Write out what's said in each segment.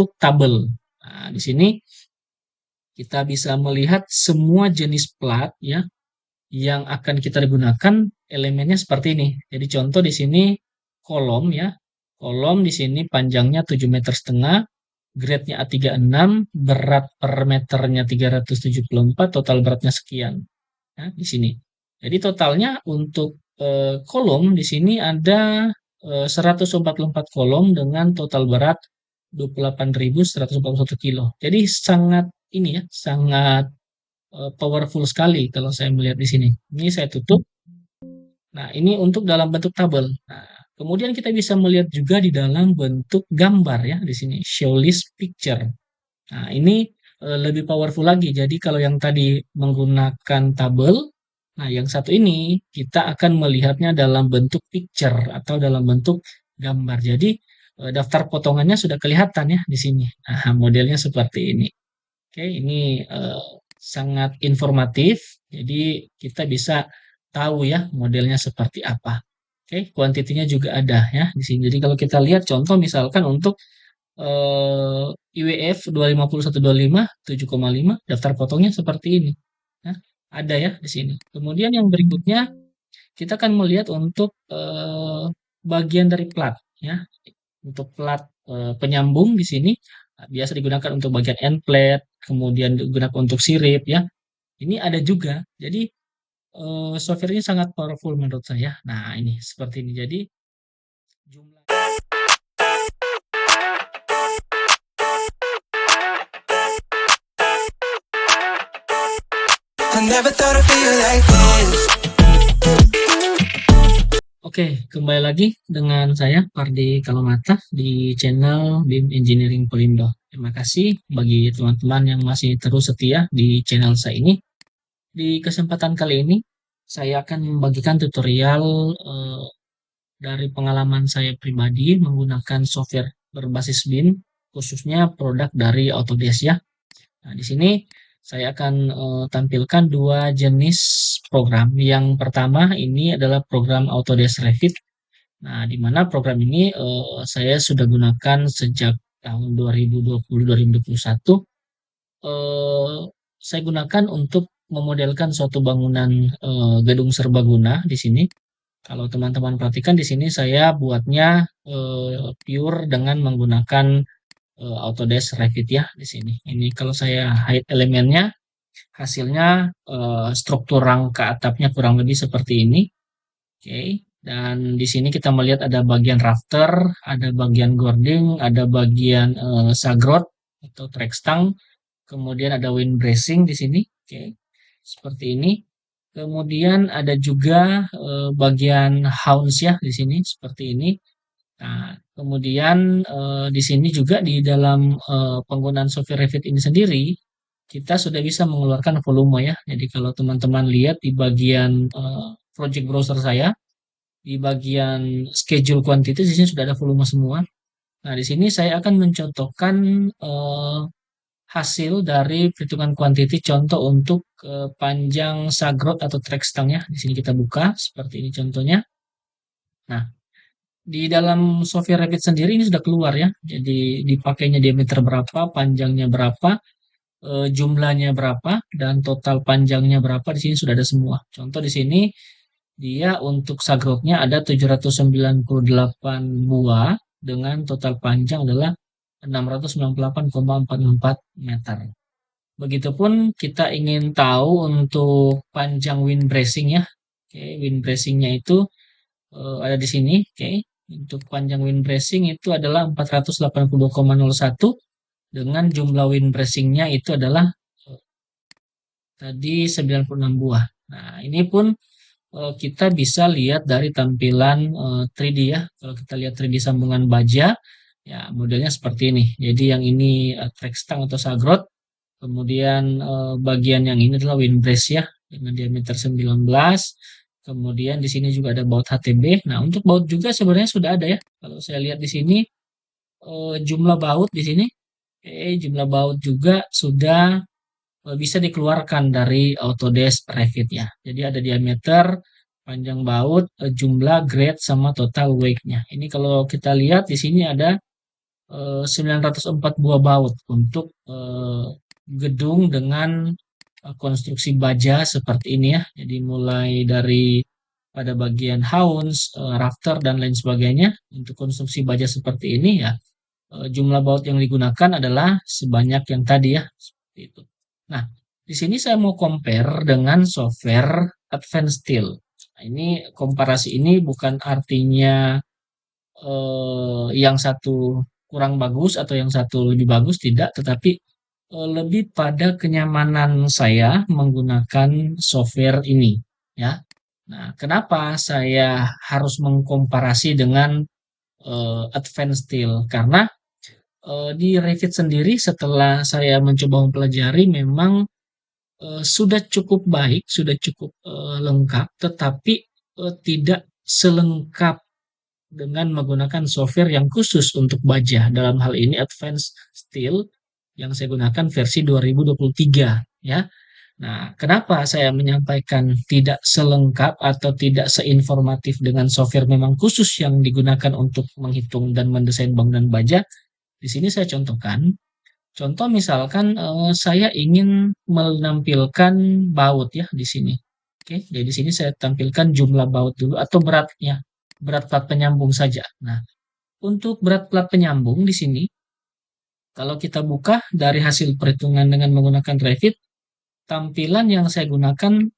bentuk tabel. Nah, di sini kita bisa melihat semua jenis plat ya yang akan kita gunakan elemennya seperti ini. Jadi contoh di sini kolom ya. Kolom di sini panjangnya 7,5 meter, grade-nya A36, berat per meternya 374, total beratnya sekian. Ya, di sini. Jadi totalnya untuk kolom di sini ada 144 kolom dengan total berat 28.141 kilo. Jadi sangat ini ya, sangat powerful sekali kalau saya melihat di sini. Ini saya tutup. Nah, ini untuk dalam bentuk tabel. Nah, kemudian kita bisa melihat juga di dalam bentuk gambar ya di sini, show list picture. Nah, ini lebih powerful lagi. Jadi kalau yang tadi menggunakan tabel, nah yang satu ini kita akan melihatnya dalam bentuk picture atau dalam bentuk gambar. Jadi daftar potongannya sudah kelihatan ya di sini. Nah, modelnya seperti ini. Oke, ini sangat informatif. Jadi kita bisa tahu ya modelnya seperti apa. Oke, kuantitinya juga ada ya di sini. Jadi kalau kita lihat contoh misalkan untuk IWF 250/125 7,5 daftar potongnya seperti ini. Ya, ada ya di sini. Kemudian yang berikutnya kita akan melihat untuk bagian dari plat ya. Untuk plat penyambung di sini biasa digunakan untuk bagian end plate, kemudian digunakan untuk sirip ya. Ini ada juga. Jadi software-nya sangat powerful menurut saya. Nah, ini seperti ini. Jadi jumlah I never thought I'd feel like this. Oke, kembali lagi dengan saya Pardi Kalomata di channel BIM Engineering Polindo. Terima kasih bagi teman-teman yang masih terus setia di channel saya ini. Di kesempatan kali ini saya akan membagikan tutorial dari pengalaman saya pribadi menggunakan software berbasis BIM, khususnya produk dari Autodesk ya. Nah, di sini saya akan tampilkan dua jenis program. Yang pertama ini adalah program Autodesk Revit. Nah, di mana program ini saya sudah gunakan sejak tahun 2020-2021. Saya gunakan untuk memodelkan suatu bangunan gedung serbaguna di sini. Kalau teman-teman perhatikan di sini saya buatnya pure dengan menggunakan Autodesk Revit ya di sini. Ini kalau saya hide elemennya, hasilnya struktur rangka atapnya kurang lebih seperti ini. Oke, dan di sini kita melihat ada bagian rafter, ada bagian gording, ada bagian sagrot atau track stang, kemudian ada wind bracing di sini. Oke, seperti ini. Kemudian ada juga bagian house ya di sini seperti ini. Nah, kemudian di sini juga di dalam penggunaan software Revit ini sendiri, kita sudah bisa mengeluarkan volume ya. Jadi kalau teman-teman lihat di bagian project browser saya, di bagian schedule quantity di sini sudah ada volume semua. Nah, di sini saya akan mencontohkan hasil dari perhitungan quantity contoh untuk panjang sagrot atau track stangnya. Di sini kita buka seperti ini contohnya. Nah, di dalam software Revit sendiri ini sudah keluar ya. Jadi dipakainya diameter berapa, panjangnya berapa, jumlahnya berapa, dan total panjangnya berapa di sini sudah ada semua. Contoh di sini dia untuk sagrotnya ada 798 buah dengan total panjang adalah 698,44 meter. Begitupun kita ingin tahu untuk panjang wind bracing ya. Oke, wind bracingnya itu ada di sini. Oke, untuk panjang wind bracing itu adalah 482,01 dengan jumlah wind bracingnya itu adalah tadi 96 buah. Nah, ini pun kita bisa lihat dari tampilan 3D ya. Kalau kita lihat 3D sambungan baja, ya modelnya seperti ini. Jadi yang ini track stang atau sagrot, kemudian bagian yang ini adalah wind brace ya dengan diameter 19. Kemudian di sini juga ada baut HTB. Nah, untuk baut juga sebenarnya sudah ada ya. Kalau saya lihat di sini jumlah baut di sini, jumlah baut juga sudah bisa dikeluarkan dari Autodesk Revit ya. Jadi ada diameter, panjang baut, jumlah grade sama total weight-nya. Ini kalau kita lihat di sini ada 904 buah baut untuk gedung dengan konstruksi baja seperti ini ya. Jadi mulai dari pada bagian house, rafter dan lain sebagainya untuk konstruksi baja seperti ini ya, jumlah baut yang digunakan adalah sebanyak yang tadi ya, seperti itu. Nah, di sini saya mau compare dengan software Advanced Steel. Nah, ini komparasi ini bukan artinya yang satu kurang bagus atau yang satu lebih bagus, tidak, tetapi lebih pada kenyamanan saya menggunakan software ini, ya. Nah, kenapa saya harus mengkomparasi dengan Advanced Steel? Karena di Revit sendiri setelah saya mencoba mempelajari memang sudah cukup baik, sudah cukup lengkap, tetapi tidak selengkap dengan menggunakan software yang khusus untuk baja. Dalam hal ini Advanced Steel yang saya gunakan versi 2023 ya. Nah, kenapa saya menyampaikan tidak selengkap atau tidak seinformatif dengan software memang khusus yang digunakan untuk menghitung dan mendesain bangunan baja? Di sini saya contohkan. Contoh misalkan saya ingin menampilkan baut ya di sini. Oke, jadi di sini saya tampilkan jumlah baut dulu atau beratnya, berat plat penyambung saja. Nah, untuk berat plat penyambung di sini, kalau kita buka dari hasil perhitungan dengan menggunakan Revit, tampilan yang saya gunakan,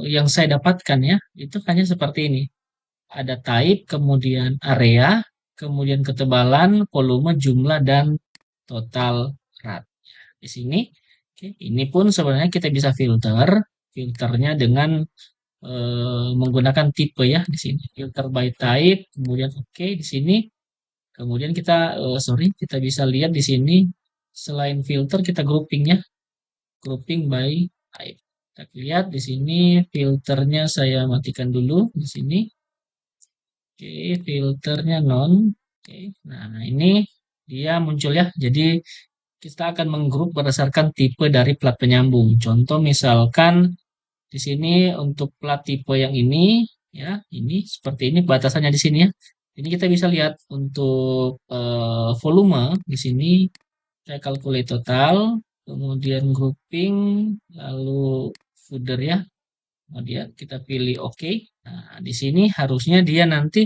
yang saya dapatkan ya, itu hanya seperti ini. Ada type, kemudian area, kemudian ketebalan, volume, jumlah, dan total rat. Di sini, oke, ini pun sebenarnya kita bisa filter, filternya dengan menggunakan tipe ya di sini. Filter by type, kemudian oke di sini. Kemudian kita kita bisa lihat di sini selain filter kita grouping ya, grouping by type. Kita lihat di sini filternya saya matikan dulu di sini. Oke, filternya non. Oke, nah ini dia muncul ya. Jadi kita akan menggrup berdasarkan tipe dari plat penyambung. Contoh misalkan di sini untuk plat tipe yang ini ya, ini seperti ini batasannya di sini ya. Ini kita bisa lihat untuk volume di sini saya calculate total, kemudian grouping, lalu footer ya. Kemudian kita pilih OK. Nah, di sini harusnya dia nanti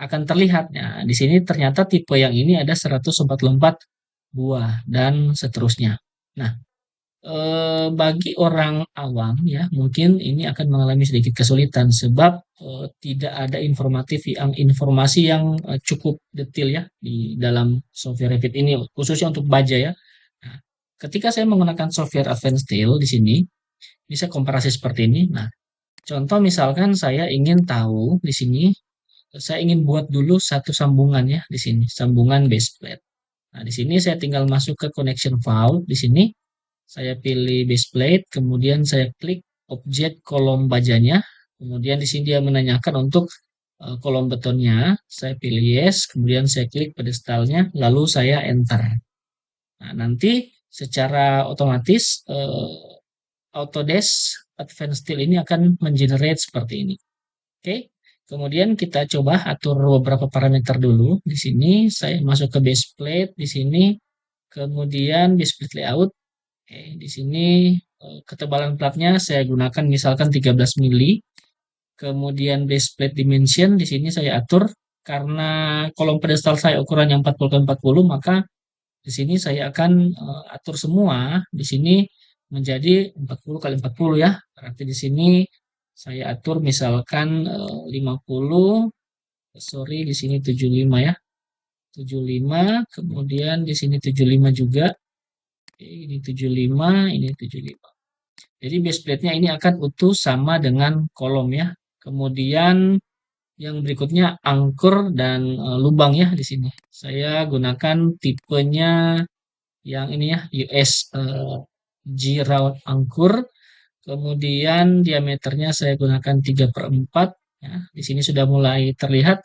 akan terlihat. Nah, di sini ternyata tipe yang ini ada 144 buah dan seterusnya. Nah, bagi orang awam ya mungkin ini akan mengalami sedikit kesulitan sebab tidak ada informasi yang cukup detail ya di dalam software Revit ini khususnya untuk baja ya. Nah, ketika saya menggunakan software Advanced Steel di sini bisa komparasi seperti ini. Nah, contoh misalkan saya ingin tahu di sini saya ingin buat dulu satu sambungan ya di sini, sambungan base plate. Nah, di sini saya tinggal masuk ke connection valve di sini. Saya pilih base plate, kemudian saya klik objek kolom bajanya. Kemudian di sini dia menanyakan untuk kolom betonnya. Saya pilih yes, kemudian saya klik pedestalnya, lalu saya enter. Nah, nanti secara otomatis Autodesk Advanced Steel ini akan mengenerate seperti ini. Oke. Kemudian kita coba atur beberapa parameter dulu. Di sini saya masuk ke base plate, di sini kemudian base plate layout. Oke, di sini ketebalan platnya saya gunakan misalkan 13 mili. Kemudian base plate dimension di sini saya atur karena kolom pedestal saya ukurannya 40 kali 40, maka di sini saya akan atur semua di sini menjadi 40 kali 40 ya. Berarti di sini saya atur misalkan 50, sorry di sini 75 ya. 75, kemudian di sini 75 juga. Ini 75, ini 75. Jadi base plate-nya ini akan utuh sama dengan kolom ya. Kemudian yang berikutnya angkur dan lubang ya di sini. Saya gunakan tipenya yang ini ya, US G round angkur. Kemudian diameternya saya gunakan 3/4 ya. Di sini sudah mulai terlihat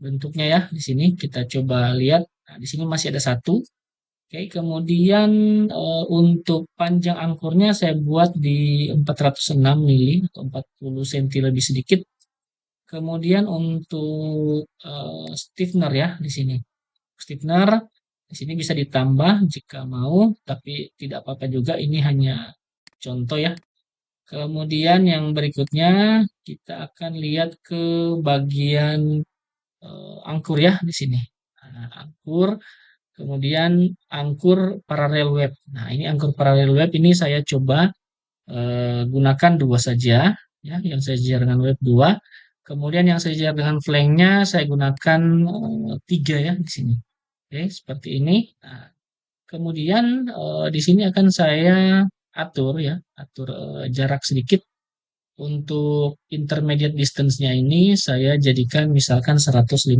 bentuknya ya. Di sini kita coba lihat. Nah, di sini masih ada satu. Oke, kemudian untuk panjang angkurnya saya buat di 406 mili atau 40 cm lebih sedikit. Kemudian untuk stiffener ya di sini. stiffener. Di sini bisa ditambah jika mau, tapi tidak apa-apa juga. Ini hanya contoh ya. Kemudian yang berikutnya kita akan lihat ke bagian angkur ya di sini. Nah, angkur, kemudian angkur paralel web. Nah, ini angkur paralel web ini saya coba gunakan dua saja, ya, yang saya sejajar dengan web 2. Kemudian yang saya sejajar dengan flanknya saya gunakan 3 ya di sini. Oke, seperti ini. Nah, kemudian di sini akan saya atur ya, atur jarak sedikit untuk intermediate distance-nya ini saya jadikan misalkan 150.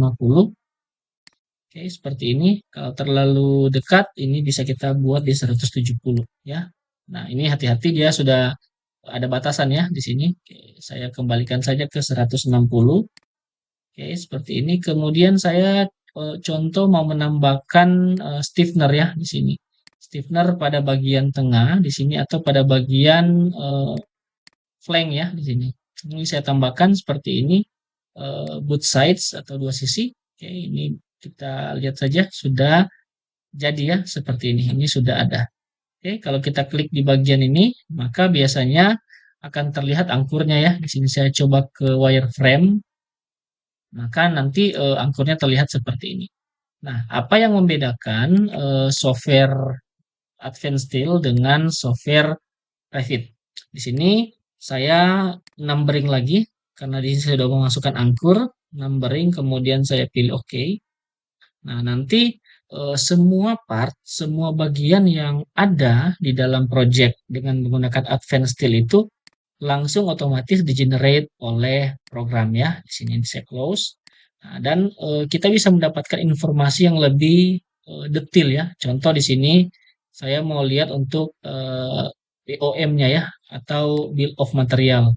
Oke, seperti ini. Kalau terlalu dekat, ini bisa kita buat di 170 ya. Nah, ini hati-hati dia sudah ada batasan ya di sini. Oke, saya kembalikan saja ke 160. Oke, seperti ini. Kemudian saya contoh mau menambahkan stiffener ya di sini. Stiffener pada bagian tengah di sini atau pada bagian flank ya di sini. Ini saya tambahkan seperti ini, both sides atau dua sisi. Oke, ini kita lihat saja sudah jadi ya seperti ini. Ini sudah ada. Oke, kalau kita klik di bagian ini, maka biasanya akan terlihat angkurnya ya. Di sini saya coba ke wireframe, maka nanti angkurnya terlihat seperti ini. Nah, apa yang membedakan software Advanced Steel dengan software Revit? Di sini saya numbering lagi karena di sini saya sudah memasukkan angkur, numbering, kemudian saya pilih OK. Nah, nanti semua part, semua bagian yang ada di dalam project dengan menggunakan Advanced Steel itu langsung otomatis di-generate oleh program ya. Di sini saya close. Nah, dan kita bisa mendapatkan informasi yang lebih detail ya. Contoh di sini saya mau lihat untuk BOM-nya ya atau Bill of Material.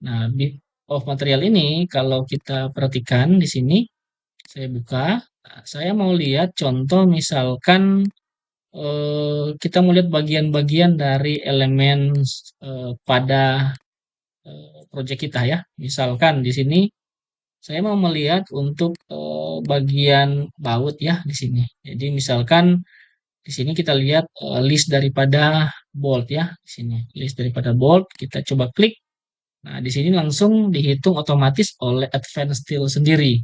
Nah, Bill of Material ini kalau kita perhatikan di sini saya buka, nah, saya mau lihat contoh misalkan kita mau lihat bagian-bagian dari elemen pada proyek kita ya. Misalkan di sini saya mau melihat untuk bagian baut ya di sini. Jadi misalkan di sini kita lihat list daripada bolt ya di sini. List daripada bolt, kita coba klik. Nah, di sini langsung dihitung otomatis oleh Advanced Steel sendiri.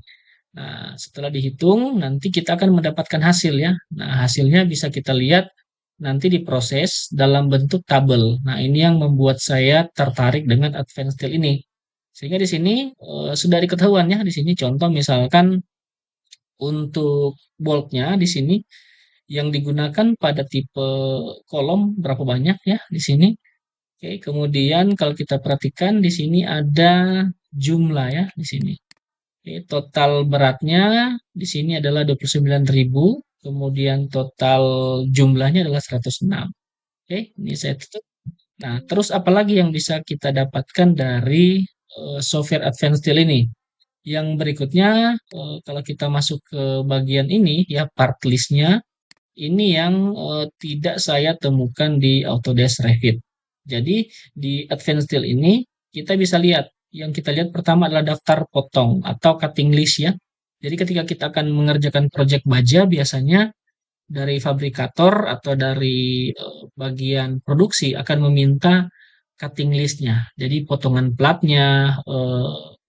Nah, setelah dihitung, nanti kita akan mendapatkan hasil ya. Nah, hasilnya bisa kita lihat nanti diproses dalam bentuk tabel. Nah, ini yang membuat saya tertarik dengan Advanced Steel ini. Sehingga di sini sudah diketahuan ya, di sini contoh misalkan untuk boltnya di sini yang digunakan pada tipe kolom berapa banyak ya di sini. Oke, kemudian kalau kita perhatikan di sini ada jumlah ya di sini. Oke, total beratnya di sini adalah 29.000, kemudian total jumlahnya adalah 106. Oke, ini saya tutup. Nah, terus apalagi yang bisa kita dapatkan dari software Advanced Steel ini? Yang berikutnya, kalau kita masuk ke bagian ini ya part list-nya, ini yang tidak saya temukan di Autodesk Revit. Jadi di Advanced Steel ini kita bisa lihat, yang kita lihat pertama adalah daftar potong atau cutting list ya. Jadi ketika kita akan mengerjakan proyek baja biasanya dari fabrikator atau dari bagian produksi akan meminta cutting listnya. Jadi potongan platnya,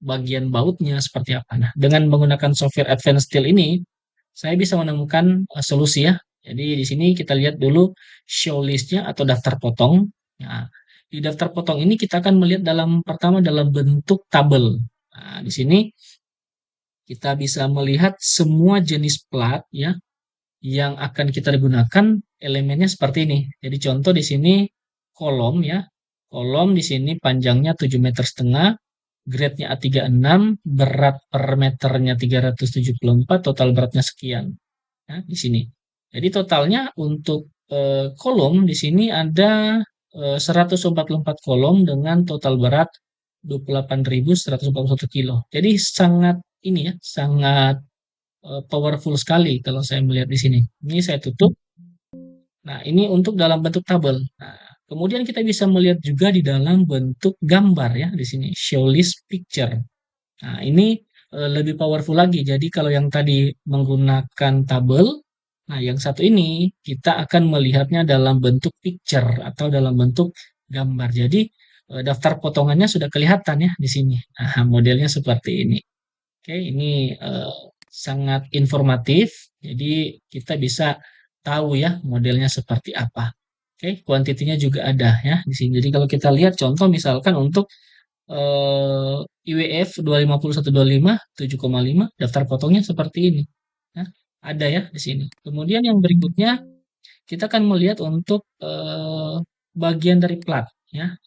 bagian bautnya seperti apa. Nah, dengan menggunakan software Advanced Steel ini, saya bisa menemukan solusi ya. Jadi di sini kita lihat dulu show listnya atau daftar potong. Nah, di daftar potong ini kita akan melihat pertama dalam bentuk tabel. Nah, di sini kita bisa melihat semua jenis plat ya yang akan kita gunakan elemennya seperti ini. Jadi contoh di sini kolom ya. Kolom di sini panjangnya 7,5 meter, grade-nya A36, berat per meternya 374, total beratnya sekian. Ya, di sini. Jadi totalnya untuk kolom di sini ada 144 kolom dengan total berat 28.141 kilo. Jadi sangat ini ya, sangat powerful sekali kalau saya melihat di sini. Ini saya tutup. Nah, ini untuk dalam bentuk tabel. Nah, kemudian kita bisa melihat juga di dalam bentuk gambar ya di sini, show list picture. Nah, ini lebih powerful lagi. Jadi kalau yang tadi menggunakan tabel, nah yang satu ini kita akan melihatnya dalam bentuk picture atau dalam bentuk gambar. Jadi daftar potongannya sudah kelihatan ya di sini. Nah, modelnya seperti ini. Oke, ini sangat informatif. Jadi kita bisa tahu ya modelnya seperti apa. Oke, kuantitinya juga ada ya di sini. Jadi kalau kita lihat contoh misalkan untuk IWF 250/125 7,5 daftar potongnya seperti ini. Ya, ada ya di sini. Kemudian yang berikutnya kita akan melihat untuk bagian dari plat ya.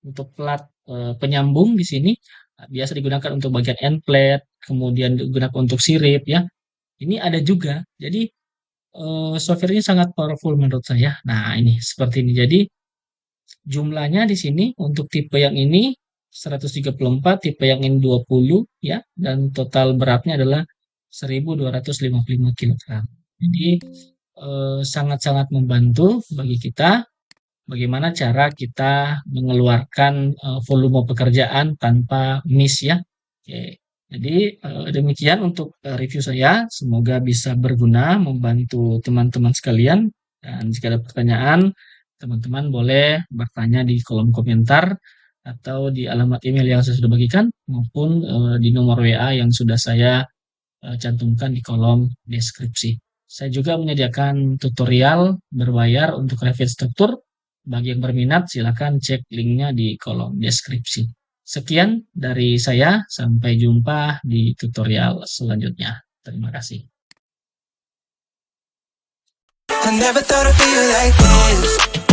Untuk plat penyambung di sini biasa digunakan untuk bagian end plate, kemudian digunakan untuk sirip ya. Ini ada juga. Jadi software-nya sangat powerful menurut saya. Nah, ini seperti ini. Jadi jumlahnya di sini untuk tipe yang ini 134, tipe yang ini 20 ya, dan total beratnya adalah 1255 kg. Jadi sangat-sangat membantu bagi kita bagaimana cara kita mengeluarkan volume pekerjaan tanpa miss ya. Oke. Jadi demikian untuk review saya. Semoga bisa berguna membantu teman-teman sekalian. Dan jika ada pertanyaan, teman-teman boleh bertanya di kolom komentar atau di alamat email yang saya sudah bagikan maupun di nomor WA yang sudah saya cantumkan di kolom deskripsi. Saya juga menyediakan tutorial berbayar untuk Revit struktur. Bagi yang berminat, silakan cek linknya di kolom deskripsi. Sekian dari saya, sampai jumpa di tutorial selanjutnya. Terima kasih. I never thought I'd feel like this.